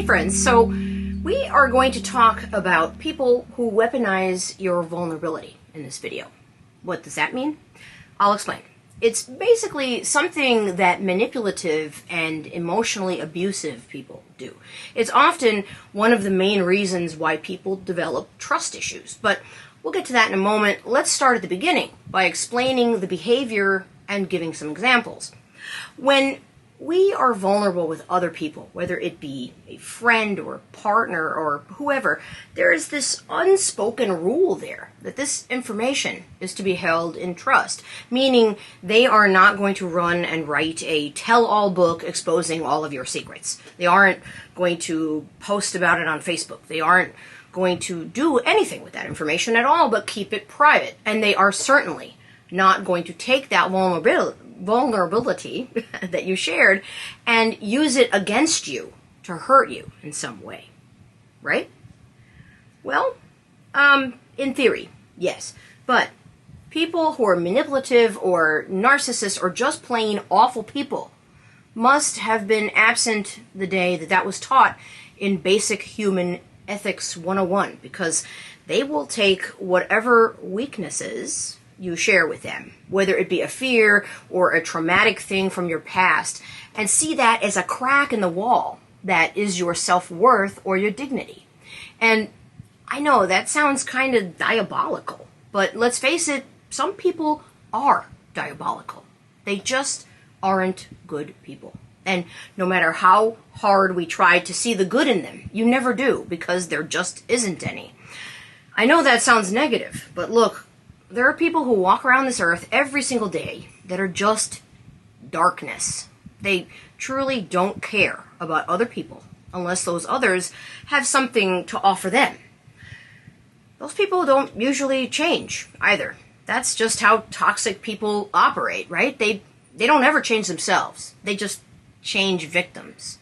Hey friends, so we are going to talk about people who weaponize your vulnerability in this video. What does that mean? I'll explain. It's basically something that manipulative and emotionally abusive people do. It's often one of the main reasons why people develop trust issues, but we'll get to that in a moment. Let's start at the beginning by explaining the behavior and giving some examples. When we are vulnerable with other people, whether it be a friend or a partner or whoever, there is this unspoken rule there that this information is to be held in trust, meaning they are not going to run and write a tell-all book exposing all of your secrets. They aren't going to post about it on Facebook. They aren't going to do anything with that information at all but keep it private. And they are certainly not going to take that vulnerability that you shared and use it against you to hurt you in some way, right? Well, in theory, yes, but people who are manipulative or narcissists or just plain awful people must have been absent the day that that was taught in Basic Human Ethics 101, because they will take whatever weaknesses you share with them, whether it be a fear or a traumatic thing from your past, and see that as a crack in the wall that is your self-worth or your dignity. And I know that sounds kind of diabolical, but let's face it, some people are diabolical. They just aren't good people. And no matter how hard we try to see the good in them, you never do, because there just isn't any. I know that sounds negative, but look, there are people who walk around this earth every single day that are just darkness. They truly don't care about other people unless those others have something to offer them. Those people don't usually change either. That's just how toxic people operate, right? They don't ever change themselves. They just change victims.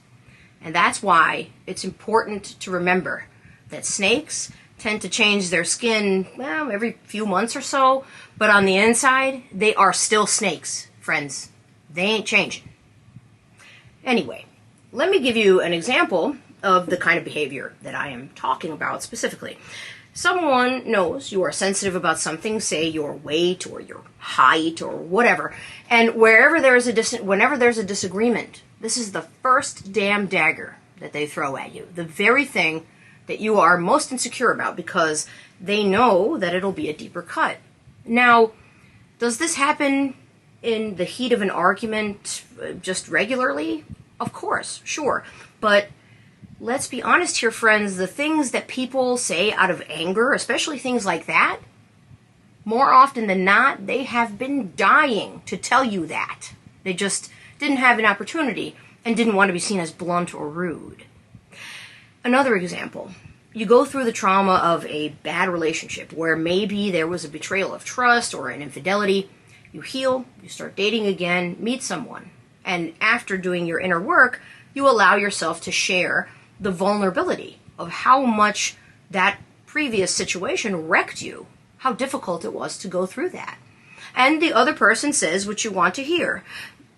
And that's why it's important to remember that snakes tend to change their skin, well, every few months or so, but on the inside, they are still snakes, friends. They ain't changing. Anyway, let me give you an example of the kind of behavior that I am talking about specifically. Someone knows you are sensitive about something, say your weight or your height or whatever, and whenever there's a disagreement, this is the first damn dagger that they throw at you, the very thing that you are most insecure about, because they know that it'll be a deeper cut. Now, does this happen in the heat of an argument just regularly? Of course, sure. But let's be honest here, friends, the things that people say out of anger, especially things like that, more often than not, they have been dying to tell you that. They just didn't have an opportunity and didn't want to be seen as blunt or rude. Another example, you go through the trauma of a bad relationship where maybe there was a betrayal of trust or an infidelity. You heal, you start dating again, meet someone, and after doing your inner work, you allow yourself to share the vulnerability of how much that previous situation wrecked you, how difficult it was to go through that. And the other person says what you want to hear.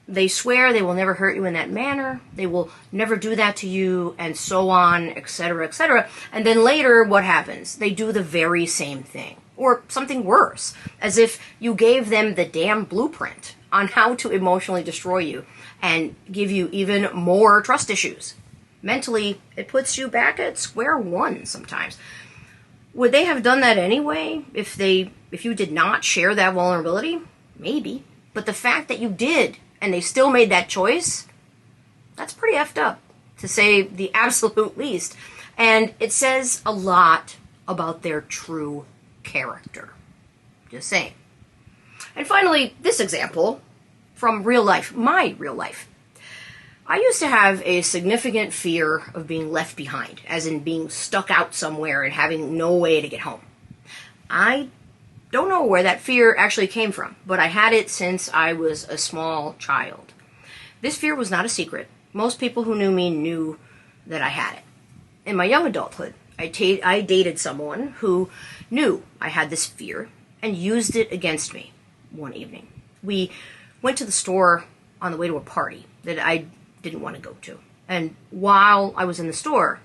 They swear they will never hurt you in that manner, they will never do that to you, and so on, etc., etc. And then later, what happens? They do the very same thing, or something worse, as if you gave them the damn blueprint on how to emotionally destroy you and give you even more trust issues. Mentally, it puts you back at square one sometimes. Would they have done that anyway if you did not share that vulnerability? Maybe. But the fact that you did, and they still made that choice, that's pretty effed up, to say the absolute least. And it says a lot about their true character. Just saying. And finally, this example from real life, my real life. I used to have a significant fear of being left behind, as in being stuck out somewhere and having no way to get home. I don't know where that fear actually came from, but I had it since I was a small child. This fear was not a secret. Most people who knew me knew that I had it. In my young adulthood, I dated someone who knew I had this fear and used it against me one evening. We went to the store on the way to a party that I didn't want to go to. And while I was in the store,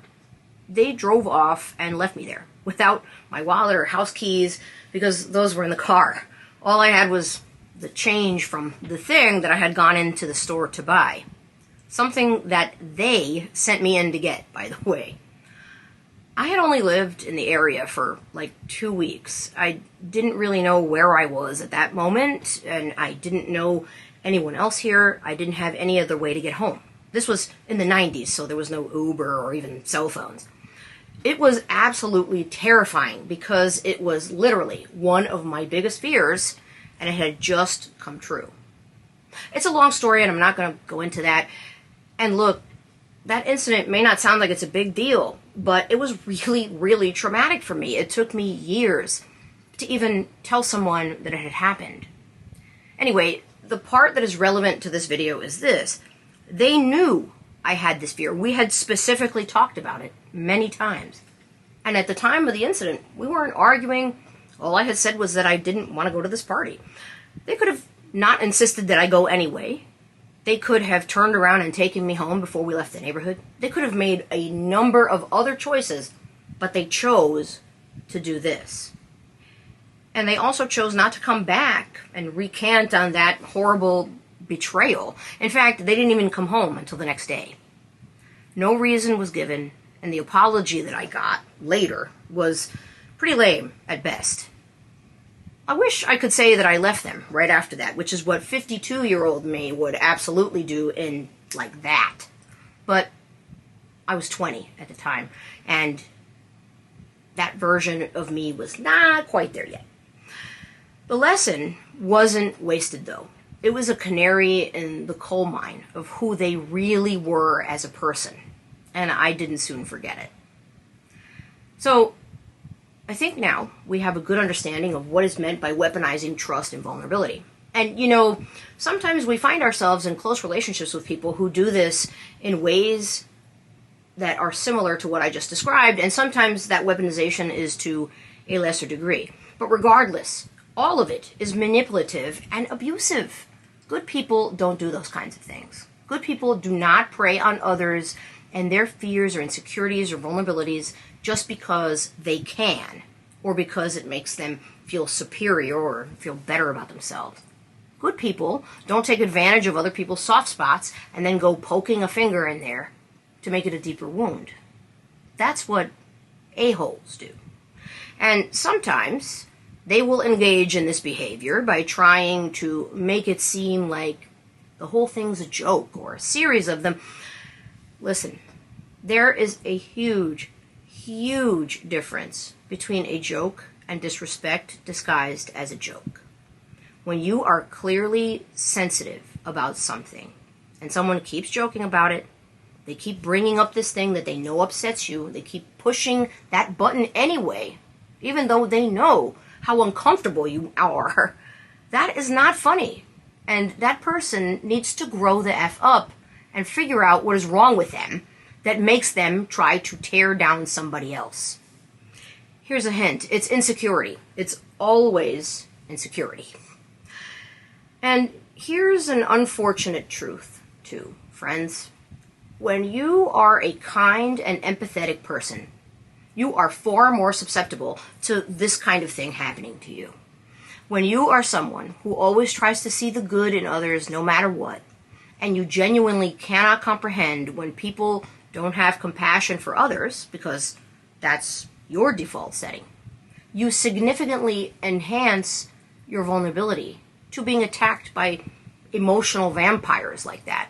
they drove off and left me there without my wallet or house keys, because those were in the car. All I had was the change from the thing that I had gone into the store to buy. Something that they sent me in to get, by the way. I had only lived in the area for like 2 weeks. I didn't really know where I was at that moment, and I didn't know anyone else here. I didn't have any other way to get home. This was in the 90s, so there was no Uber or even cell phones. It was absolutely terrifying because it was literally one of my biggest fears, and it had just come true. It's a long story, and I'm not going to go into that. And look, that incident may not sound like it's a big deal, but it was really, really traumatic for me. It took me years to even tell someone that it had happened. Anyway, the part that is relevant to this video is this. They knew I had this fear. We had specifically talked about it many times. And at the time of the incident, we weren't arguing. All I had said was that I didn't want to go to this party. They could have not insisted that I go anyway. They could have turned around and taken me home before we left the neighborhood. They could have made a number of other choices, but they chose to do this. And they also chose not to come back and recant on that horrible betrayal. In fact, they didn't even come home until the next day. No reason was given, and the apology that I got later was pretty lame at best. I wish I could say that I left them right after that, which is what 52-year-old me would absolutely do in like that. But I was 20 at the time, and that version of me was not quite there yet. The lesson wasn't wasted, though. It was a canary in the coal mine of who they really were as a person, and I didn't soon forget it. So, I think now we have a good understanding of what is meant by weaponizing trust and vulnerability. And, you know, sometimes we find ourselves in close relationships with people who do this in ways that are similar to what I just described, and sometimes that weaponization is to a lesser degree. But regardless, all of it is manipulative and abusive. Good people don't do those kinds of things. Good people do not prey on others and their fears or insecurities or vulnerabilities just because they can, or because it makes them feel superior or feel better about themselves. Good people don't take advantage of other people's soft spots and then go poking a finger in there to make it a deeper wound. That's what a-holes do. And sometimes they will engage in this behavior by trying to make it seem like the whole thing's a joke or a series of them. Listen, there is a huge difference between a joke and disrespect disguised as a joke. When you are clearly sensitive about something and someone keeps joking about it, they keep bringing up this thing that they know upsets you, they keep pushing that button anyway, even though they know how uncomfortable you are, that is not funny. And that person needs to grow the F up and figure out what is wrong with them that makes them try to tear down somebody else. Here's a hint. It's insecurity. It's always insecurity. And here's an unfortunate truth, too, friends. When you are a kind and empathetic person, you are far more susceptible to this kind of thing happening to you. When you are someone who always tries to see the good in others no matter what, and you genuinely cannot comprehend when people don't have compassion for others, because that's your default setting, you significantly enhance your vulnerability to being attacked by emotional vampires like that.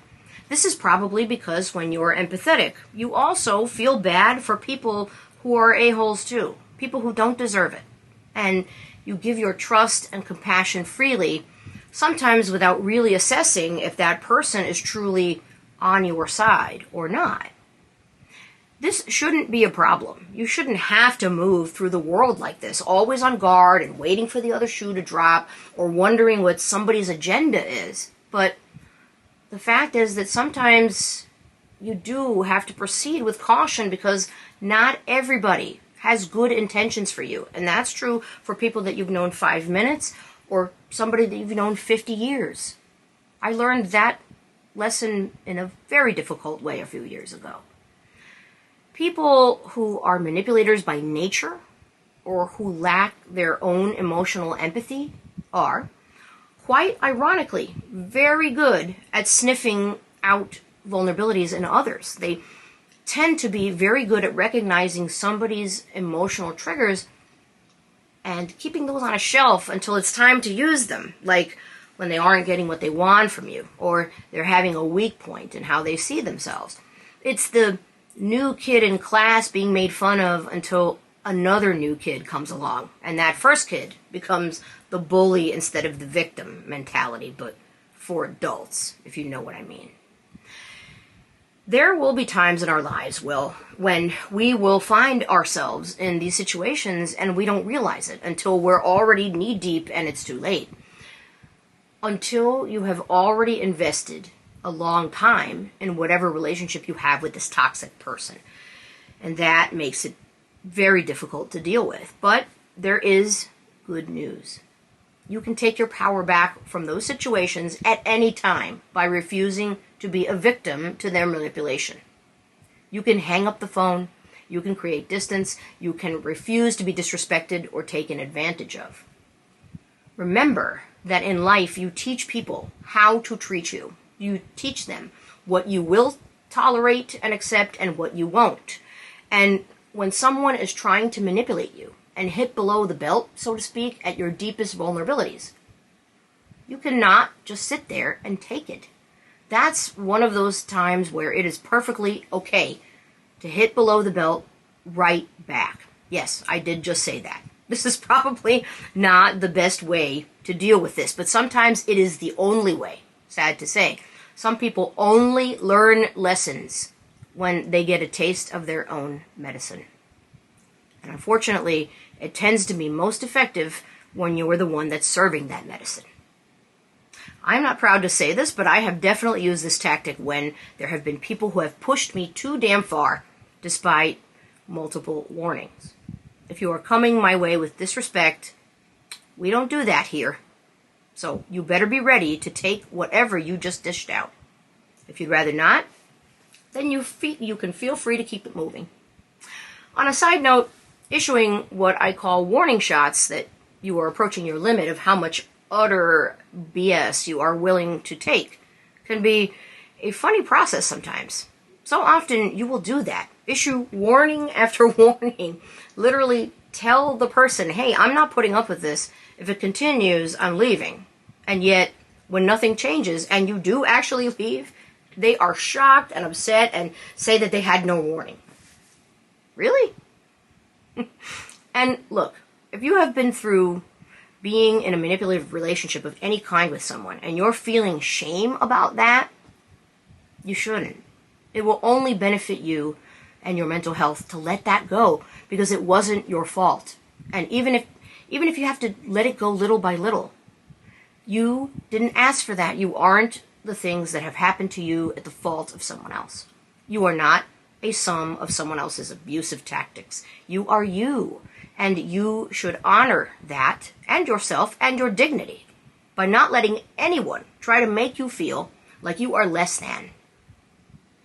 This is probably because when you're empathetic, you also feel bad for people who are a-holes too, people who don't deserve it. And you give your trust and compassion freely, sometimes without really assessing if that person is truly on your side or not. This shouldn't be a problem. You shouldn't have to move through the world like this, always on guard and waiting for the other shoe to drop or wondering what somebody's agenda is. But the fact is that sometimes you do have to proceed with caution because not everybody has good intentions for you. And that's true for people that you've known 5 minutes or somebody that you've known 50 years. I learned that lesson in a very difficult way a few years ago. People who are manipulators by nature or who lack their own emotional empathy are, quite ironically, very good at sniffing out vulnerabilities in others. They tend to be very good at recognizing somebody's emotional triggers and keeping those on a shelf until it's time to use them, like when they aren't getting what they want from you, or they're having a weak point in how they see themselves. It's the new kid in class being made fun of until another new kid comes along, and that first kid becomes the bully instead of the victim mentality, but for adults, if you know what I mean. There will be times in our lives, when we will find ourselves in these situations and we don't realize it until we're already knee-deep and it's too late. Until you have already invested a long time in whatever relationship you have with this toxic person. And that makes it very difficult to deal with. But there is good news. You can take your power back from those situations at any time by refusing to be a victim to their manipulation. You can hang up the phone, you can create distance, you can refuse to be disrespected or taken advantage of. Remember that in life you teach people how to treat you. You teach them what you will tolerate and accept and what you won't. And when someone is trying to manipulate you and hit below the belt, so to speak, at your deepest vulnerabilities, you cannot just sit there and take it. That's one of those times where it is perfectly okay to hit below the belt right back. Yes, I did just say that. This is probably not the best way to deal with this, but sometimes it is the only way. Sad to say. Some people only learn lessons when they get a taste of their own medicine. And unfortunately, it tends to be most effective when you're the one that's serving that medicine. I'm not proud to say this, but I have definitely used this tactic when there have been people who have pushed me too damn far despite multiple warnings. If you are coming my way with disrespect, we don't do that here. So you better be ready to take whatever you just dished out. If you'd rather not, then you can feel free to keep it moving. On a side note, issuing what I call warning shots that you are approaching your limit of how much utter BS you are willing to take can be a funny process sometimes. So often you will do that. Issue warning after warning. Literally tell the person, hey, I'm not putting up with this. If it continues, I'm leaving. And yet, when nothing changes and you do actually leave, they are shocked and upset and say that they had no warning. Really? And look, if you have been through being in a manipulative relationship of any kind with someone and you're feeling shame about that, you shouldn't. It will only benefit you and your mental health to let that go because it wasn't your fault. And even if you have to let it go little by little, you didn't ask for that. You aren't the things that have happened to you at the fault of someone else. You are not a sum of someone else's abusive tactics. You are you, and you should honor that and yourself and your dignity by not letting anyone try to make you feel like you are less than.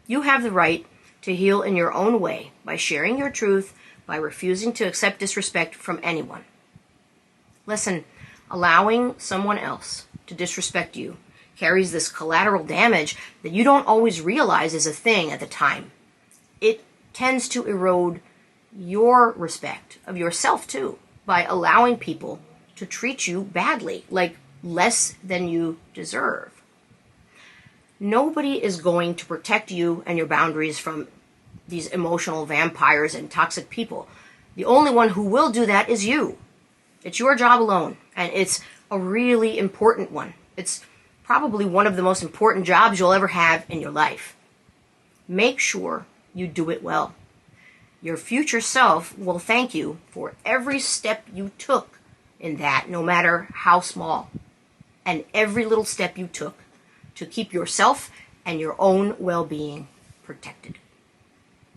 You have the right to heal in your own way by sharing your truth, by refusing to accept disrespect from anyone. Listen, allowing someone else to disrespect you carries this collateral damage that you don't always realize is a thing at the time. It tends to erode your respect of yourself too by allowing people to treat you badly, like less than you deserve. Nobody is going to protect you and your boundaries from these emotional vampires and toxic people. The only one who will do that is you. It's your job alone, and it's a really important one. It's probably one of the most important jobs you'll ever have in your life. Make sure you do it well. Your future self will thank you for every step you took in that, no matter how small, and every little step you took to keep yourself and your own well-being protected.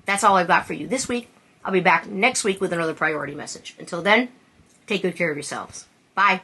That's all I've got for you this week. I'll be back next week with another priority message. Until then, take good care of yourselves. Bye.